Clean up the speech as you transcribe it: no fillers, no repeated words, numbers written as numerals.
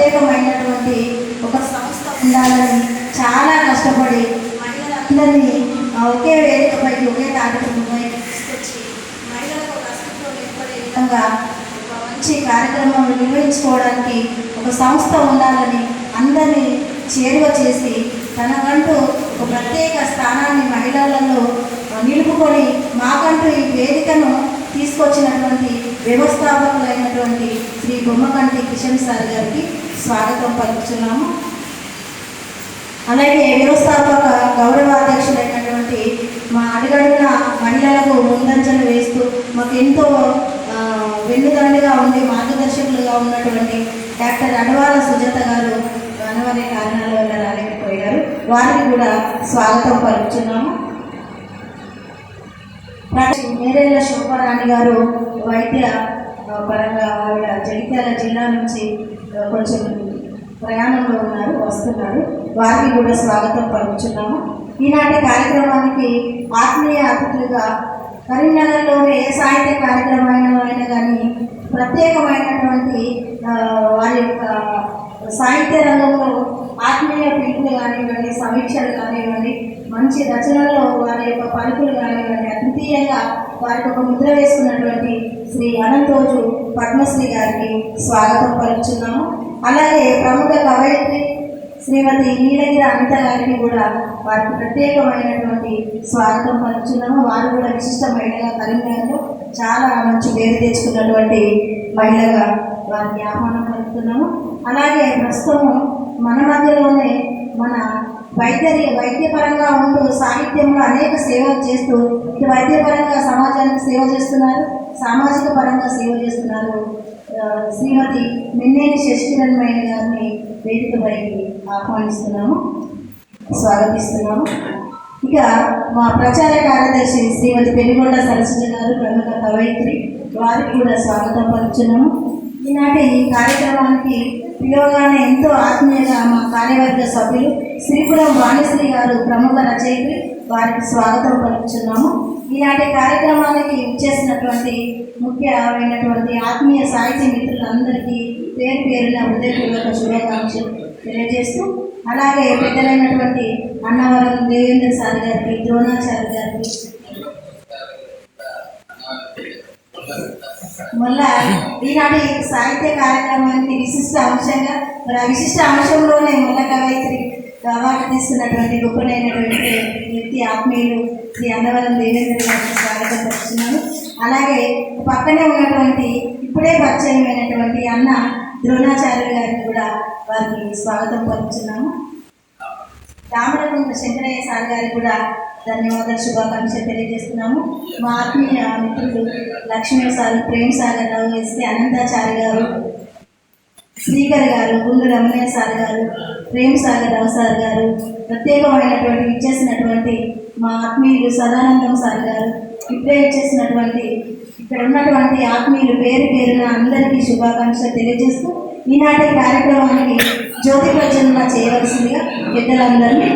ప్రత్యేకమైనటువంటి ఒక సంస్థ ఉండాలని చాలా కష్టపడి మహిళలందరినీ ఒకే వేదికపైకి ఒకే కార్యక్రమంపైకి తీసుకొచ్చి మహిళలకు ఒక అస్తిత్వం ఏర్పడే విధంగా ఒక మంచి కార్యక్రమం నిర్వహించుకోవడానికి ఒక సంస్థ ఉండాలని అందరినీ చేరువ చేసి తనకంటూ ఒక ప్రత్యేక స్థానాన్ని మహిళలలో నిలుపుకొని మాకంటూ ఈ వేదికను తీసుకొచ్చినటువంటి వ్యవస్థాపకులైనటువంటి శ్రీ బొమ్మకంటి కిషన్ సార్ గారికి స్వాగతం పలుకుతున్నాము. అలాగే వ్యవస్థాపక గౌరవాధ్యక్షులైనటువంటి మా అడుగడుగున మహిళలకు ముందంజలు వేస్తూ మాకు ఎంతో వెన్నుదండుగా ఉండి మార్గదర్శకులుగా ఉన్నటువంటి డాక్టర్ అడవాల సుజాత గారు అనువనే కారణాల వల్ల రాలేకపోయారు. వారికి కూడా స్వాగతం పలుకుతున్నాము. మేరేళ్ల శోభరాణి గారు వైద్య పరంగా ఆవిడ జగిత్యాల జిల్లా నుంచి కొంచెం ప్రయాణంలో ఉన్నారు, వస్తున్నారు. వారికి కూడా స్వాగతం పలుకుతున్నాము. ఈనాటి కార్యక్రమానికి ఆత్మీయ అతిథులుగా కరీంనగర్లోని ఏ సాహిత్య కార్యక్రమం అయినా కానీ ప్రత్యేకమైనటువంటి వారి యొక్క సాహిత్య రంగంలో ఆత్మీయ పిలుపులు కానివ్వండి, సమీక్షలు కానివ్వండి, మంచి రచనల్లో వారి యొక్క పలుకులు కానివ్వండి, అద్వితీయంగా వారికి ఒక ముద్ర వేసుకున్నటువంటి శ్రీ అనంతోజు పద్మశ్రీ గారికి స్వాగతం పలుకుతున్నాము. అలాగే ప్రముఖ కవయిత్రి శ్రీమతి నీలగిరి అనిత గారికి కూడా వారికి ప్రత్యేకమైనటువంటి స్వాగతం పలుకుతున్నాము. వారు కూడా విశిష్ట మహిళగా కరీంనగర్లో చాలా మంచి పేరు తెచ్చుకున్నటువంటి మహిళగా వారికి ఆహ్వానం పలుకుతున్నాము. అలాగే ప్రస్తుతం మన మధ్యలోనే మన వైద్యపరంగా ఉంటూ సాహిత్యంలో అనేక సేవలు చేస్తూ ఇటు వైద్యపరంగా సమాజానికి సేవ చేస్తున్నారు, సామాజిక పరంగా సేవ చేస్తున్నారు శ్రీమతి మిన్నేని శశికిరణ్మయ్య గారిని వేదికపైకి ఆహ్వానిస్తున్నాము, స్వాగతిస్తున్నాము. ఇక మా ప్రచార కార్యదర్శి శ్రీమతి పెనుగొండ సరస్వతి గారు ప్రముఖ కవయిత్రి, వారికి కూడా స్వాగతం పలుకుతున్నాము. ఈనాటి ఈ కార్యక్రమానికి పిలువగానే ఎంతో ఆత్మీయంగా మా కార్యవర్గ సభ్యులు శ్రీపురం వాణిశ్రీ గారు ప్రముఖ రచయిత్రి, వారికి స్వాగతం పలుకుతున్నాము. ఈనాటి కార్యక్రమానికి ఇచ్చేసినటువంటి ముఖ్యమైనటువంటి ఆత్మీయ సాహిత్య మిత్రులందరికీ పేరు పేరున హృదయపూర్వక శుభాకాంక్షలు తెలియజేస్తూ, అలాగే పెద్దలైనటువంటి అన్నవరం దేవేంద్ర సార్ గారికి, ద్రోణాచార్య గారికి, మళ్ళా ఈనాటి సాహిత్య కార్యక్రమానికి విశిష్ట అంశంగా మరి ఆ విశిష్ట అంశంలోనే మల్ల కవయిత్రి అవార్డు తీసుకున్నటువంటి గొప్పనైనటువంటి వ్యక్తి ఆత్మీయులు శ్రీ అన్నవరం దేవేంద్ర గారికి స్వాగతం పలుకుతున్నాను. అలాగే పక్కనే ఉన్నటువంటి ఇప్పుడే పరిచయమైనటువంటి అన్న ద్రోణాచార్య గారికి కూడా వారికి స్వాగతం పలుకుతున్నాము. రామరకుంట శంకరయ్య సార్ గారికి కూడా ధన్యవాదాలు, శుభాకాంక్షలు తెలియజేస్తున్నాము. మా ఆత్మీయ మిత్రులు లక్ష్మీ సార్, ప్రేమ్ సాగర్ రావు, ఎస్కే అనంతాచారి గారు, శ్రీకర్ గారు, గుండు రమణయ్య సార్ గారు, ప్రేమ్ సాగర్ రావు సార్ గారు, ప్రత్యేకమైనటువంటి ఇచ్చేసినటువంటి మా ఆత్మీయులు సదానందం సార్ గారు, ఇప్పుడే ఇచ్చేసినటువంటి ఇక్కడ ఉన్నటువంటి ఆత్మీయులు పేరు పేరున అందరికీ శుభాకాంక్షలు తెలియజేస్తూ ఈనాటి కార్యక్రమానికి జ్యోతి ప్రజ్వలన చేయవలసిందిగా పెద్దలందరినీ